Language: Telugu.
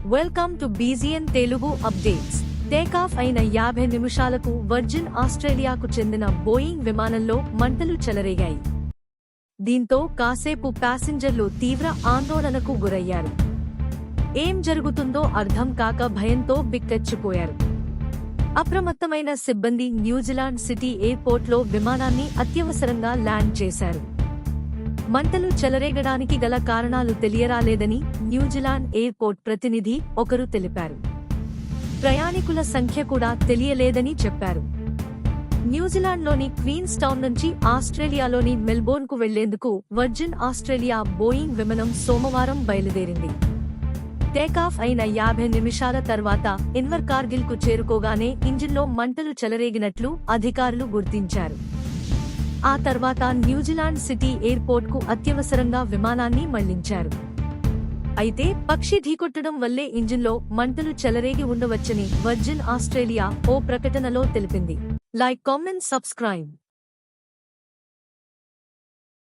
Welcome to BGN Telugu updates. Takeoff అయిన 50 నిమిషాలకు వర్జిన్ ఆస్ట్రేలియాకు చెందిన బోయింగ్ విమానంలో మంటలు చెలరేగాయి. దీంతో కాసేపు ప్యాసింజర్లు తీవ్ర ఆందోళనకు గురయ్యారు. ఏం జరుగుతుందో అర్థం కాక భయంతో బిక్కచ్చిపోయారు. అప్రమత్తమైన సిబ్బంది న్యూజిలాండ్ సిటీ ఎయిర్పోర్ట్లో విమానాన్ని అత్యవసరంగా ల్యాండ్ చేశారు. మంటలు చెలరేగడానికి గల కారణాలు తెలియరాలేదని న్యూజిలాండ్ ఎయిర్పోర్ట్ ప్రతినిధి ఒకరు తెలిపారు. ప్రయాణికుల సంఖ్య కూడా తెలియలేదని చెప్పారు. న్యూజిలాండ్లోని క్వీన్స్ టౌన్ నుంచి ఆస్ట్రేలియాలోని మెల్బోర్న్కు వెళ్లేందుకు వర్జిన్ ఆస్ట్రేలియా బోయింగ్ విమానం సోమవారం బయలుదేరింది. టేకాఫ్ అయిన 50 నిమిషాల తర్వాత ఇన్వర్కార్గిల్కు చేరుకోగానే ఇంజిన్లో మంటలు చెలరేగినట్లు అధికారులు గుర్తించారు. ఆ తర్వాత న్యూజిలాండ్ సిటీ ఎయిర్పోర్ట్కు అత్యవసరంగా విమానాన్ని మళ్లించారు. అయితే పక్షి ఢీకొట్టడం వల్లే ఇంజిన్లో మంటలు చెలరేగి ఉండవచ్చని వర్జిన్ ఆస్ట్రేలియా ఓ ప్రకటనలో తెలిపింది. Like, comment, subscribe.